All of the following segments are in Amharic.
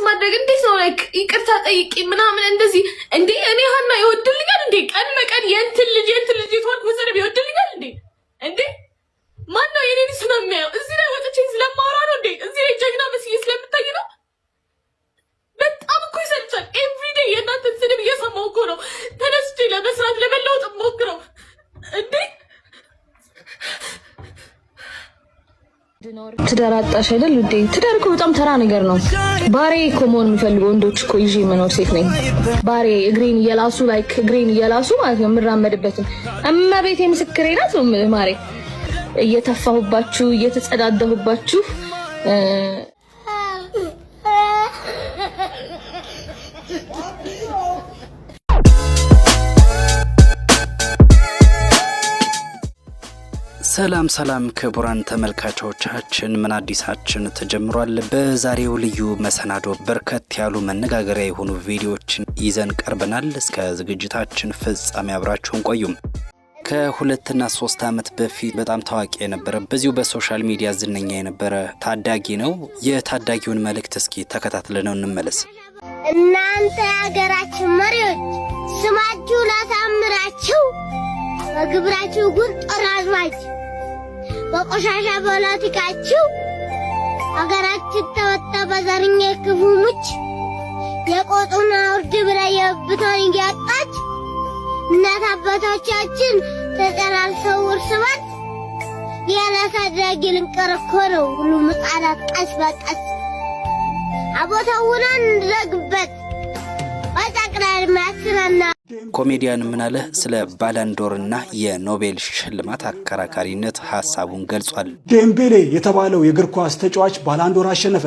ማድረግ እንዴት ነው? ላይክ ይቅርታ ጠይቂ ምናምን እንደዚህ እንዴ? እኔ ሀና ይወድልኛል እንዴ? ቀን በቀን የእንትን ልጅ የተዋልኩ መሰለኝ ይወድልኛል እንዴ? እንዴ ማን ነው የኔን ስም የሚያየው? እዚህ ላይ ወጥቼ ስለማወራ ነው እንዴ? እዚህ ላይ ጀግና መስዬ ስለምታይ ነው? በጣም እኮ ይሰልቻል። ኤቭሪዴይ የእናንተን ስድብ እየሰማሁ እኮ ነው ተነስቼ ለመስራት ለመለወጥ ሞክረው እንዴ። ትዳር አጣሽ አይደል እንዴ? ትዳር እኮ በጣም ተራ ነገር ነው። ባሬ እኮ መሆን የሚፈልጉ ወንዶች እኮ ይዤ መኖር ሴት ነኝ። ባሬ እግሬን እየላሱ ላይክ እግሬን እየላሱ ማለት ነው የምራመድበትን እመቤቴ ምስክሬ ናት ነው የምልህ ማሬ። እየተፋሁባችሁ እየተጸዳዳሁባችሁ ሰላም ሰላም ክቡራን ተመልካቾቻችን፣ ምን አዲሳችን ተጀምሯል። በዛሬው ልዩ መሰናዶ በርከት ያሉ መነጋገሪያ የሆኑ ቪዲዮዎችን ይዘን ቀርበናል። እስከ ዝግጅታችን ፍጻሜ አብራችሁን ቆዩም። ከ2 እና 3 ዓመት በፊት በጣም ታዋቂ የነበረ በዚሁ በሶሻል ሚዲያ ዝነኛ የነበረ ታዳጊ ነው። የታዳጊውን መልእክት እስኪ ተከታትለነው እንመለስ። እናንተ የሀገራችን መሪዎች ስማችሁ ላሳምራችሁ፣ በግብራችሁ ጉድ ጦራዝማች፣ በቆሻሻ ፖለቲካችሁ ሀገራችን ተወጣ በዘርኛ ክፉ ሙች፣ የቆጡና ውርድ ብላ የብቶን እያጣች እናት አባቶቻችን ተጠላልፈው እርስ በርስ ያላሳዳጊ ልንቀረኮረው ሁሉም ሕፃናት ቀስ በቀስ አቦታውናን እንዘግበት በጠቅላይ ሚኒስትርና ኮሜዲያን ምን አለ? ስለ ባላንዶርና የኖቤል ሽልማት አከራካሪነት ሐሳቡን ገልጿል። ዴምቤሌ የተባለው የእግር ኳስ ተጫዋች ባላንዶር አሸነፈ።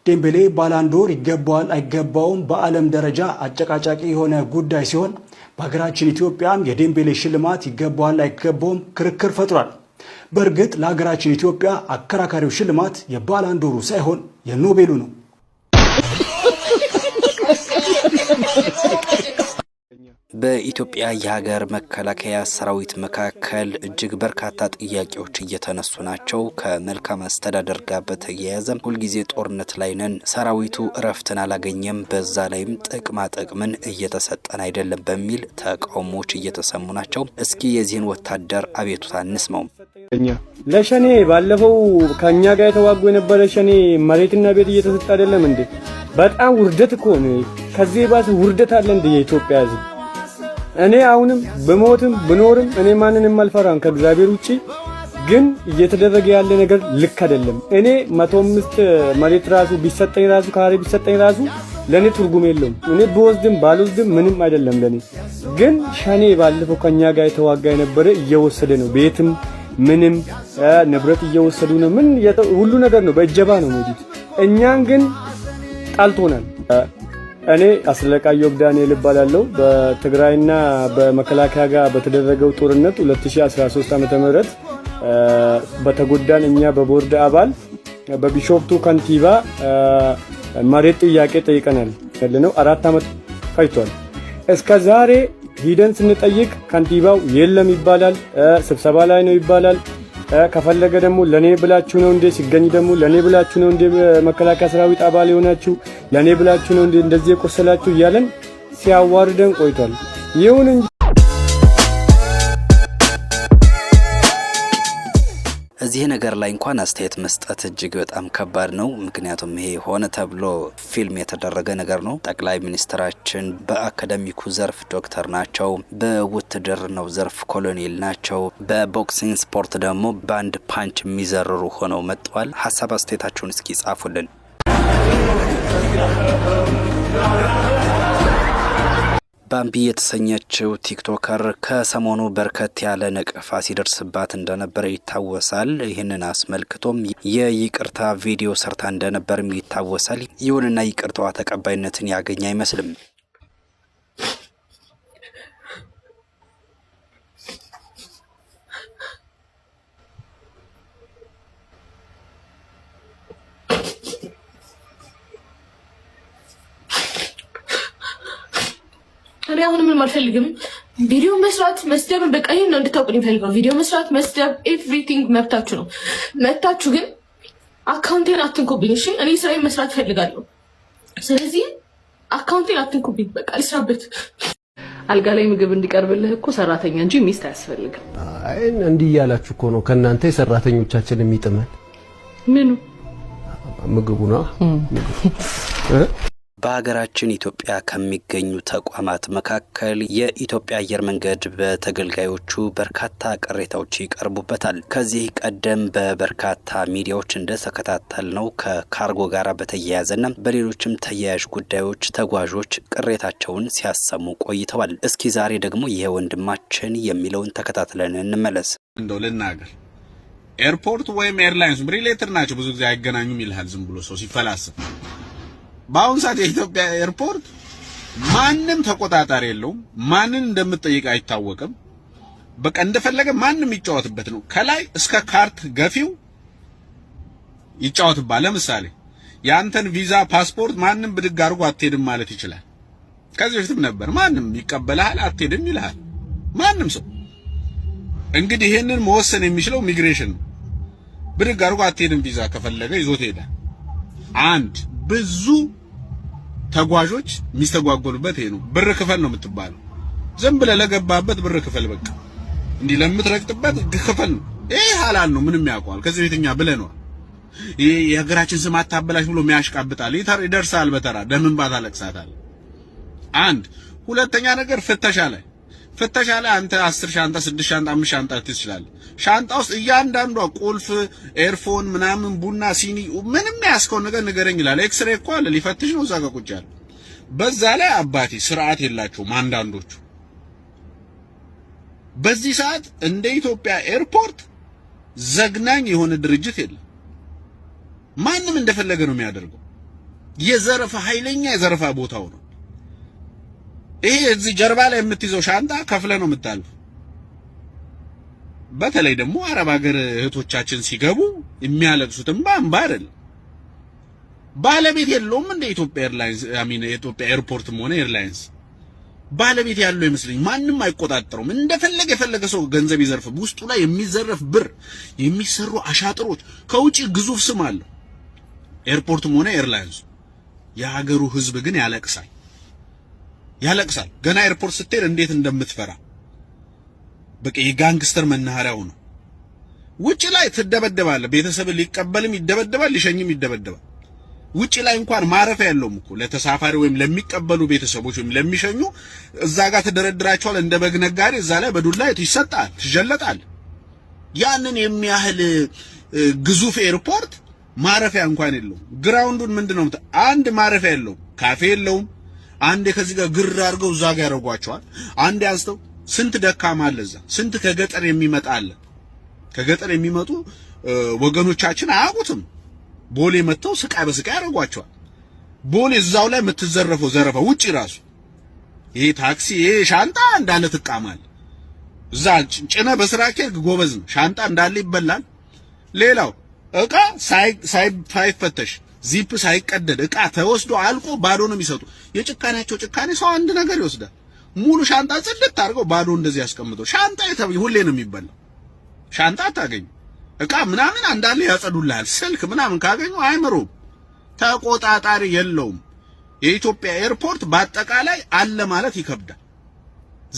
ዴምቤሌ ባላንዶር ይገባዋል አይገባውም በዓለም ደረጃ አጨቃጫቂ የሆነ ጉዳይ ሲሆን በሀገራችን ኢትዮጵያም የዴምቤሌ ሽልማት ይገባዋል አይገባውም ክርክር ፈጥሯል። በእርግጥ ለሀገራችን ኢትዮጵያ አከራካሪው ሽልማት የባላንዶሩ ሳይሆን የኖቤሉ ነው። በኢትዮጵያ የሀገር መከላከያ ሰራዊት መካከል እጅግ በርካታ ጥያቄዎች እየተነሱ ናቸው። ከመልካም አስተዳደር ጋር በተያያዘ ሁልጊዜ ጦርነት ላይ ነን፣ ሰራዊቱ እረፍትን አላገኘም፣ በዛ ላይም ጥቅማ ጥቅምን እየተሰጠን አይደለም በሚል ተቃውሞዎች እየተሰሙ ናቸው። እስኪ የዚህን ወታደር አቤቱታ እንስማው። ለሸኔ ባለፈው ከኛ ጋር የተዋጉ የነበረ ሸኔ መሬትና ቤት እየተሰጠ አይደለም እንዴ? በጣም ውርደት እኮ ነው። ከዚህ ባስ ውርደት አለ እንዴ የኢትዮጵያ ሕዝብ? እኔ አሁንም በሞትም ብኖርም እኔ ማንንም አልፈራም ከእግዚአብሔር ውጪ። ግን እየተደረገ ያለ ነገር ልክ አይደለም። እኔ 105 መሬት ራሱ ቢሰጠኝ ራሱ ካሬ ቢሰጠኝ ራሱ ለኔ ትርጉም የለውም። እኔ በወስድም ባልወስድም ምንም አይደለም ለኔ። ግን ሸኔ ባለፈው ከኛ ጋር የተዋጋ የነበረ እየወሰደ ነው፣ ቤትም ምንም ንብረት እየወሰዱ ነው። ምን ሁሉ ነገር ነው በእጀባ ነው የሚሄዱት። እኛን ግን ጣልቶናል። እኔ አስለቃየሁ ዳንኤል እባላለሁ። በትግራይና በመከላከያ ጋር በተደረገው ጦርነት 2013 ዓ.ም በተጎዳን እኛ በቦርድ አባል በቢሾፍቱ ከንቲባ መሬት ጥያቄ ጠይቀናል። ያለነው 4 ዓመት ፈጅቷል። እስከ ዛሬ ሂደን ስንጠይቅ ከንቲባው የለም ይባላል፣ ስብሰባ ላይ ነው ይባላል። ከፈለገ ደግሞ ለኔ ብላችሁ ነው እንዴ፣ ሲገኝ ደግሞ ለኔ ብላችሁ ነው እንዴ መከላከያ ሰራዊት አባል የሆናችሁ፣ ለኔ ብላችሁ ነው እንዴ እንደዚህ የቆሰላችሁ እያለን ሲያዋርደን ቆይቷል። ይሁን እንጂ እዚህ ነገር ላይ እንኳን አስተያየት መስጠት እጅግ በጣም ከባድ ነው። ምክንያቱም ይሄ ሆነ ተብሎ ፊልም የተደረገ ነገር ነው። ጠቅላይ ሚኒስትራችን በአካዳሚኩ ዘርፍ ዶክተር ናቸው፣ በውትድርናው ዘርፍ ኮሎኔል ናቸው፣ በቦክሲንግ ስፖርት ደግሞ ባንድ ፓንች የሚዘርሩ ሆነው መጥተዋል። ሀሳብ አስተያየታችሁን እስኪ ጻፉልን። ባምቢ የተሰኘችው ቲክቶከር ከሰሞኑ በርከት ያለ ነቀፋ ሲደርስባት እንደነበረ ይታወሳል። ይህንን አስመልክቶም የይቅርታ ቪዲዮ ሰርታ እንደነበርም ይታወሳል። ይሁንና ይቅርታዋ ተቀባይነትን ያገኘ አይመስልም። እኔ አሁን ምንም አልፈልግም። ቪዲዮ መስራት መስደብ በቃ ይሄን ነው እንድታውቁኝ ፈልገው። ቪዲዮ መስራት መስደብ ኤቭሪቲንግ መብታችሁ ነው። መብታችሁ ግን አካውንቴን አትንኩብኝ እሺ። እኔ ስራዬን መስራት ፈልጋለሁ። ስለዚህ አካውንቴን አትንኩብኝ። በቃ ልስራበት። አልጋ ላይ ምግብ እንዲቀርብልህ እኮ ሰራተኛ እንጂ ሚስት አያስፈልግም። አይ እንዲህ ያላችሁ እኮ ነው ከናንተ የሰራተኞቻችን የሚጥመን ምኑ ምግቡ ነው። በሀገራችን ኢትዮጵያ ከሚገኙ ተቋማት መካከል የኢትዮጵያ አየር መንገድ በተገልጋዮቹ በርካታ ቅሬታዎች ይቀርቡበታል። ከዚህ ቀደም በበርካታ ሚዲያዎች እንደተከታተልነው ከካርጎ ጋር በተያያዘና በሌሎችም ተያያዥ ጉዳዮች ተጓዦች ቅሬታቸውን ሲያሰሙ ቆይተዋል። እስኪ ዛሬ ደግሞ ይሄ ወንድማችን የሚለውን ተከታትለን እንመለስ። እንደው ልናገር ኤርፖርት ወይም ኤርላይንስ ሪሌትድ ናቸው፣ ብዙ ጊዜ አይገናኙም ይልሃል ዝም ብሎ ሰው ሲፈላስፍ። በአሁን ሰዓት የኢትዮጵያ ኤርፖርት ማንም ተቆጣጣሪ የለውም። ማንን እንደምትጠይቅ አይታወቅም። በቃ እንደፈለገ ማንም ይጫወትበት ነው። ከላይ እስከ ካርት ገፊው ይጫወትባል። ለምሳሌ ያንተን ቪዛ ፓስፖርት ማንም ብድግ አድርጎ አትሄድም ማለት ይችላል። ከዚህ በፊትም ነበር። ማንም ይቀበላል፣ አትሄድም ይልሃል። ማንም ሰው እንግዲህ ይሄንን መወሰን የሚችለው ኢሚግሬሽን ነው። ብድግ አድርጎ አትሄድም ቪዛ ከፈለገ ይዞት ሄዳል። አንድ ብዙ ተጓዦች የሚስተጓጎሉበት ይሄ ነው። ብር ክፈል ነው የምትባለው። ዝም ብለህ ለገባበት ብር ክፈል፣ በቃ እንዲህ ለምትረግጥበት ክፈል ነው። ይሄ ሐላል ነው፣ ምንም ያውቀዋል። ከዚህ ቤተኛ ብለህ ነው ይሄ የሀገራችን ስም አታበላሽ ብሎ የሚያሽቃብጣል። ይደርሳል በተራ ደምን ባታለቅሳታል። አንድ ሁለተኛ ነገር ፍተሻ ላይ አንተ 10 ሻንጣ 6 ሻንጣ 5 ሻንጣ ትችላለህ። ሻንጣ ውስጥ እያንዳንዷ ቁልፍ፣ ኤርፎን፣ ምናምን ቡና፣ ሲኒ ምንም ያስከው ነገር ንገረኝ ይላል። ኤክስሬ እኮ አለ ሊፈትሽ ነው እዛ ጋር ቁጭ ያለ። በዛ ላይ አባቴ ስርዓት የላቸውም አንዳንዶቹ። በዚህ ሰዓት እንደ ኢትዮጵያ ኤርፖርት ዘግናኝ የሆነ ድርጅት የለም። ማንም እንደፈለገ ነው የሚያደርገው። የዘረፋ ኃይለኛ የዘረፋ ቦታው ነው። ይሄ እዚህ ጀርባ ላይ የምትይዘው ሻንጣ ከፍለ ነው የምታልፍ። በተለይ ደግሞ አረብ ሀገር እህቶቻችን ሲገቡ የሚያለቅሱት እንባ አይደለም። ባለቤት የለውም እንደ ኢትዮጵያ ኤርላይንስ የኢትዮጵያ ኤርፖርትም ሆነ ኤርላይንስ ባለቤት ያለው ይመስልኝ። ማንም አይቆጣጠረውም። እንደፈለገ የፈለገ ሰው ገንዘብ ይዘርፍ። ውስጡ ላይ የሚዘረፍ ብር፣ የሚሰሩ አሻጥሮች፣ ከውጪ ግዙፍ ስም አለው ኤርፖርትም ሆነ ኤርላይንስ። የሀገሩ ህዝብ ግን ያለቅሳል። ገና ኤርፖርት ስትሄድ እንዴት እንደምትፈራ በቃ የጋንግስተር መናኸሪያው ነው። ውጪ ላይ ትደበደባለህ። ቤተሰብ ሊቀበልም ይደበደባል፣ ሊሸኝም ይደበደባል። ውጪ ላይ እንኳን ማረፊያ የለውም እኮ ለተሳፋሪ ወይም ለሚቀበሉ ቤተሰቦች ወይም ለሚሸኙ እዛ ጋር ተደረድራቸዋል እንደ በግ ነጋዴ። እዛ ላይ በዱላ ይሰጣል፣ ትጀለጣል። ያንን የሚያህል ግዙፍ ኤርፖርት ማረፊያ እንኳን የለውም። ግራውንዱን ምንድነው? አንድ ማረፊያ የለውም፣ ካፌ የለውም። አንዴ ከዚህ ጋር ግር አድርገው እዛ ጋር ያረጓቸዋል። አንዴ አንስተው ስንት ደካማ አለ እዛ፣ ስንት ከገጠር የሚመጣ አለ። ከገጠር የሚመጡ ወገኖቻችን አያውቁትም። ቦሌ መተው ስቃይ በስቃይ ያረጓቸዋል። ቦሌ እዛው ላይ የምትዘረፈው ዘረፈ። ውጪ ራሱ ይሄ ታክሲ ይሄ ሻንጣ እንዳለ ትቃማል። እዛ ጭነ በስራኬ ጎበዝ ነው። ሻንጣ እንዳለ ይበላል። ሌላው እቃ ሳይፈተሽ ዚፕ ሳይቀደድ እቃ ተወስዶ አልቆ ባዶ ነው የሚሰጡ። የጭካኔያቸው ጭካኔ ሰው አንድ ነገር ይወስዳል። ሙሉ ሻንጣ ጽድት አድርገው ባዶ እንደዚህ ያስቀምጠው። ሻንጣ ሁሌ ነው የሚበላው። ሻንጣ ታገኝ እቃ ምናምን አንዳለ ያጸዱልሃል። ስልክ ምናምን ካገኙ አይምሩም። ተቆጣጣሪ የለውም። የኢትዮጵያ ኤርፖርት በአጠቃላይ አለ ማለት ይከብዳል።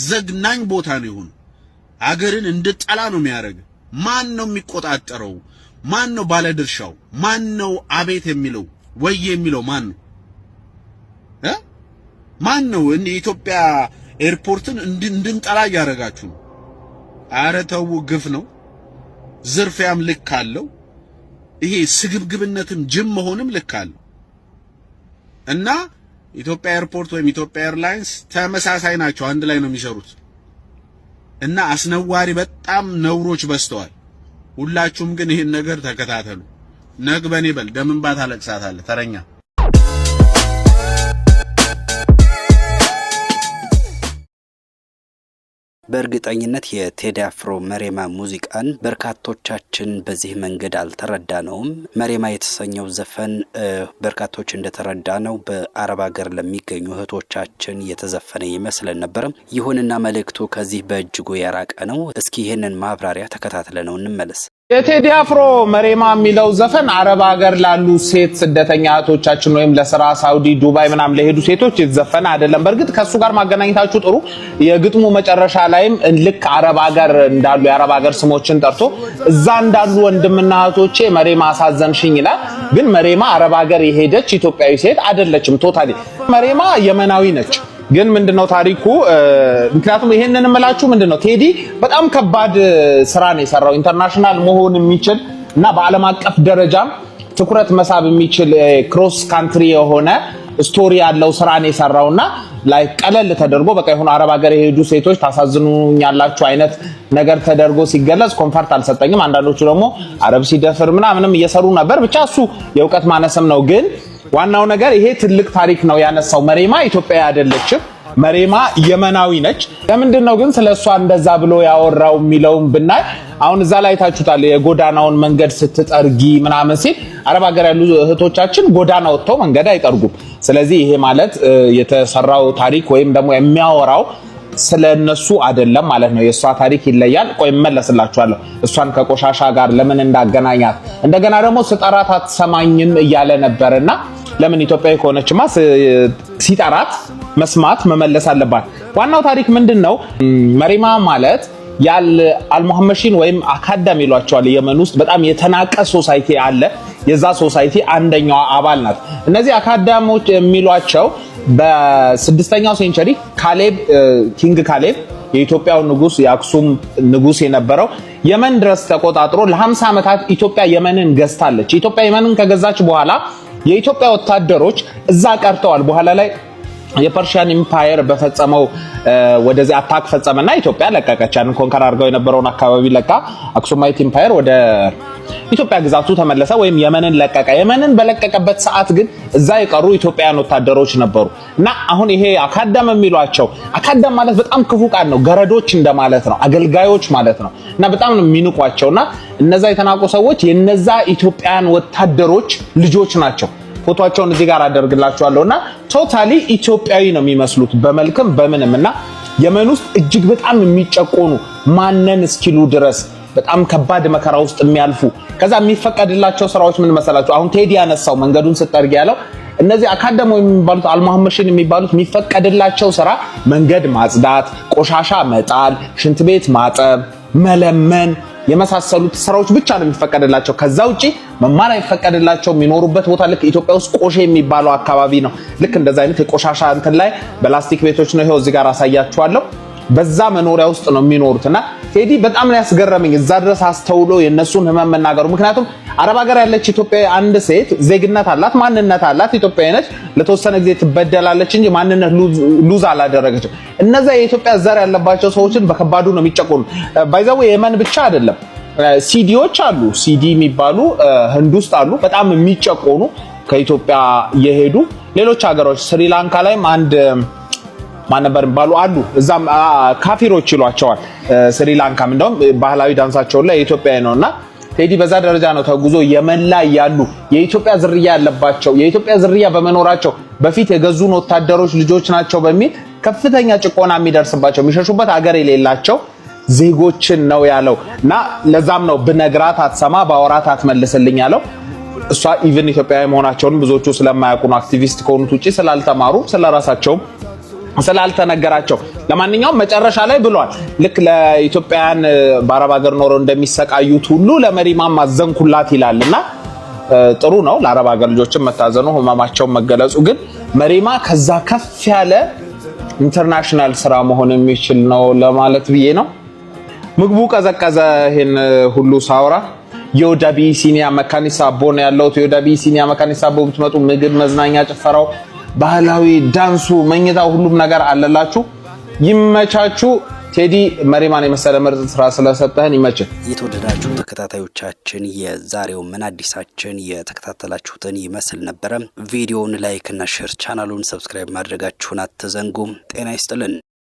ዘግናኝ ቦታ ነው ይሁን አገርን እንድጠላ ነው የሚያደርግ። ማን ነው የሚቆጣጠረው? ማን ነው ባለድርሻው? ማን ነው አቤት የሚለው ወይ የሚለው ማን ነው? ማን ነው እንደ ኢትዮጵያ ኤርፖርትን እንድንጠላ ያደርጋችሁ? አረ ተው፣ ግፍ ነው። ዝርፊያም ልክ አለው። ይሄ ስግብግብነትም ጅም መሆንም ልክ አለው። እና ኢትዮጵያ ኤርፖርት ወይም ኢትዮጵያ ኤርላይንስ ተመሳሳይ ናቸው። አንድ ላይ ነው የሚሰሩት። እና አስነዋሪ በጣም ነውሮች በስተዋል። ሁላችሁም ግን ይሄን ነገር ተከታተሉ። ነግበኔ በል ደምንባ ታለቅሳታለህ ተረኛ። በእርግጠኝነት የቴዲ አፍሮ መሬማ ሙዚቃን በርካቶቻችን በዚህ መንገድ አልተረዳነውም። መሬማ የተሰኘው ዘፈን በርካቶች እንደተረዳነው በአረብ ሀገር ለሚገኙ እህቶቻችን የተዘፈነ ይመስለን ነበር። ይሁንና መልእክቱ ከዚህ በእጅጉ የራቀ ነው። እስኪ ይሄንን ማብራሪያ ተከታትለነው እንመለስ። የቴዲ አፍሮ መሬማ የሚለው ዘፈን አረብ ሀገር ላሉ ሴት ስደተኛ እህቶቻችን ወይም ለስራ ሳውዲ ዱባይ ምናምን ለሄዱ ሴቶች የተዘፈነ አይደለም። በርግጥ ከሱ ጋር ማገናኘታችሁ ጥሩ። የግጥሙ መጨረሻ ላይም ልክ አረብ ሀገር እንዳሉ የአረብ ሀገር ስሞችን ጠርቶ እዛ እንዳሉ ወንድምና እህቶቼ መሬማ አሳዘንሽኝ ይላል። ግን መሬማ አረብ ሀገር የሄደች ኢትዮጵያዊ ሴት አይደለችም። ቶታሊ መሬማ የመናዊ ነች። ግን ምንድነው ታሪኩ? ምክንያቱም ይሄንን እምላችሁ ምንድነው ቴዲ በጣም ከባድ ስራ ነው የሰራው። ኢንተርናሽናል መሆን የሚችል እና በዓለም አቀፍ ደረጃም ትኩረት መሳብ የሚችል ክሮስ ካንትሪ የሆነ ስቶሪ ያለው ስራ ነው የሰራውና ላይ ቀለል ተደርጎ በቃ ይሁን አረብ ሀገር የሄዱ ሴቶች ታሳዝኑኛላችሁ አይነት ነገር ተደርጎ ሲገለጽ ኮምፈርት አልሰጠኝም። አንዳንዶቹ ደግሞ አረብ ሲደፍር ምናምንም እየሰሩ ነበር። ብቻ እሱ የእውቀት ማነስም ነው። ግን ዋናው ነገር ይሄ ትልቅ ታሪክ ነው ያነሳው። መሬማ ኢትዮጵያዊ አይደለችም። መሬማ የመናዊ ነች። ለምንድነው ግን ስለሷ እንደዛ ብሎ ያወራው የሚለውን ብናይ አሁን እዛ ላይ ታችሁታል። የጎዳናውን መንገድ ስትጠርጊ ምናምን ሲል አረብ ሀገር ያሉ እህቶቻችን ጎዳና ወጥተው መንገድ አይጠርጉም። ስለዚህ ይሄ ማለት የተሰራው ታሪክ ወይም ደግሞ የሚያወራው ስለነሱ አይደለም ማለት ነው። የሷ ታሪክ ይለያል። ቆይ መለስላችኋለሁ እሷን ከቆሻሻ ጋር ለምን እንዳገናኛት። እንደገና ደግሞ ስጠራት አትሰማኝም እያለ ነበርና ለምን ኢትዮጵያዊ ከሆነችማ ሲጠራት መስማት መመለስ አለባት። ዋናው ታሪክ ምንድነው? መሬማ ማለት አልሙሐመሺን ወይም አካዳሚ ይሏቸዋል። የመን ውስጥ በጣም የተናቀ ሶሳይቲ አለ። የዛ ሶሳይቲ አንደኛዋ አባል ናት። እነዚህ አካዳሚዎች የሚሏቸው በ6ኛው ሴንቸሪ ኪንግ ካሌብ የኢትዮጵያው ንጉስ የአክሱም ንጉስ የነበረው የመን ድረስ ተቆጣጥሮ ለ50 ዓመታት ኢትዮጵያ የመንን ገዝታለች። ኢትዮጵያ የመንን ከገዛች በኋላ የኢትዮጵያ ወታደሮች እዛ ቀርተዋል። በኋላ ላይ የፐርሺያን ኢምፓየር በፈጸመው ወደዚህ አታክ ፈጸመና ኢትዮጵያ ለቀቀች። ያን ኮንከር አድርገው የነበረውን አካባቢ ለቃ አክሱማይት ኢምፓየር ወደ ኢትዮጵያ ግዛቱ ተመለሰ ወይም የመንን ለቀቀ። የመንን በለቀቀበት ሰዓት ግን እዛ የቀሩ ኢትዮጵያውያን ወታደሮች ነበሩ እና አሁን ይሄ አካዳም የሚሏቸው አካዳም ማለት በጣም ክፉ ቃል ነው። ገረዶች እንደማለት ነው፣ አገልጋዮች ማለት ነው እና በጣም ነው የሚንቋቸውና እነዛ የተናቁ ሰዎች የነዛ ኢትዮጵያውያን ወታደሮች ልጆች ናቸው። ፎቶአቸውን እዚህ ጋር አደርግላችኋለሁና ቶታሊ ኢትዮጵያዊ ነው የሚመስሉት በመልክም በምንምና የመን ውስጥ እጅግ በጣም የሚጨቆኑ ማነን እስኪሉ ድረስ በጣም ከባድ መከራ ውስጥ የሚያልፉ ከዛ የሚፈቀድላቸው ስራዎች ምን መሰላችሁ? አሁን ቴዲ ያነሳው መንገዱን ስትጠርግ ያለው እነዚህ አካዳሚ የሚባሉት አልሙሐመሺን የሚባሉት የሚፈቀድላቸው ስራ መንገድ ማጽዳት፣ ቆሻሻ መጣል፣ ሽንት ቤት ማጠብ፣ መለመን የመሳሰሉት ስራዎች ብቻ ነው የሚፈቀድላቸው። ከዛ ውጪ መማር አይፈቀድላቸው። የሚኖሩበት ቦታ ልክ ኢትዮጵያ ውስጥ ቆሼ የሚባለው አካባቢ ነው። ልክ እንደዛ አይነት የቆሻሻ እንትን ላይ በላስቲክ ቤቶች ነው። ይሄው እዚህ ጋር አሳያችኋለሁ። በዛ መኖሪያ ውስጥ ነው የሚኖሩትና ቴዲ በጣም ነው ያስገረመኝ እዛ ድረስ አስተውሎ የነሱን ህመም መናገሩ። ምክንያቱም አረብ ሀገር ያለች ኢትዮጵያዊ አንድ ሴት ዜግነት አላት፣ ማንነት አላት፣ ኢትዮጵያዊ ነች። ለተወሰነ ጊዜ ትበደላለች እንጂ ማንነት ሉዝ አላደረገችም። እነዛ የኢትዮጵያ ዘር ያለባቸው ሰዎችን በከባዱ ነው የሚጨቆኑ። ባይዛው የመን ብቻ አይደለም፣ ሲዲዎች አሉ። ሲዲ የሚባሉ ህንድ ውስጥ አሉ፣ በጣም የሚጨቆኑ ከኢትዮጵያ የሄዱ ሌሎች ሀገሮች። ስሪላንካ ላይም አንድ ማነበር ባሉ አሉ። እዛም ካፊሮች ይሏቸዋል። ስሪላንካም እንደውም ባህላዊ ዳንሳቸው ላይ ኢትዮጵያዊ ነውና ቴዲ በዛ ደረጃ ነው ተጉዞ የመን ላይ ያሉ የኢትዮጵያ ዝርያ ያለባቸው የኢትዮጵያ ዝርያ በመኖራቸው በፊት የገዙን ወታደሮች ልጆች ናቸው በሚል ከፍተኛ ጭቆና የሚደርስባቸው የሚሸሹበት ሀገር የሌላቸው ዜጎችን ነው ያለው እና ለዛም ነው ብነግራት አትሰማ ባወራት አትመልስልኝ ያለው። እሷ ኢቭን ኢትዮጵያዊ መሆናቸውን ብዙዎቹ ስለማያውቁ ነው። አክቲቪስት ከሆኑት ውጪ ስላልተማሩ ስለራሳቸው ስላልተነገራቸው። ለማንኛውም መጨረሻ ላይ ብሏል ልክ ለኢትዮጵያውያን በአረብ ሀገር ኖረው እንደሚሰቃዩት ሁሉ ለመሪማም ማዘንኩላት ይላልና ጥሩ ነው። ለአረብ ሀገር ልጆችም መታዘኑ ህመማቸው መገለጹ። ግን መሪማ ከዛ ከፍ ያለ ኢንተርናሽናል ስራ መሆን የሚችል ነው ለማለት ብዬ ነው። ምግቡ ቀዘቀዘ። ይሄን ሁሉ ሳውራ የወዳቢ ሲኒያ መካኒሳ አቦ ነው ያለው። የወዳቢ ሲኒያ መካኒሳ አቦ ብትመጡ ምግብ፣ መዝናኛ፣ ጭፈራው፣ ባህላዊ ዳንሱ፣ መኝታው ሁሉም ነገር አለላችሁ። ይመቻችሁ። ቴዲ መሪማን የመሰለ ምርጥ ስራ ስለሰጠህን ይመችህ። የተወደዳችሁ ተከታታዮቻችን የዛሬው ምን አዲሳችን የተከታተላችሁትን ይመስል ነበረ። ቪዲዮውን ላይክ እና ሼር፣ ቻናሉን ሰብስክራይብ ማድረጋችሁን አትዘንጉ። ጤና ይስጥልን።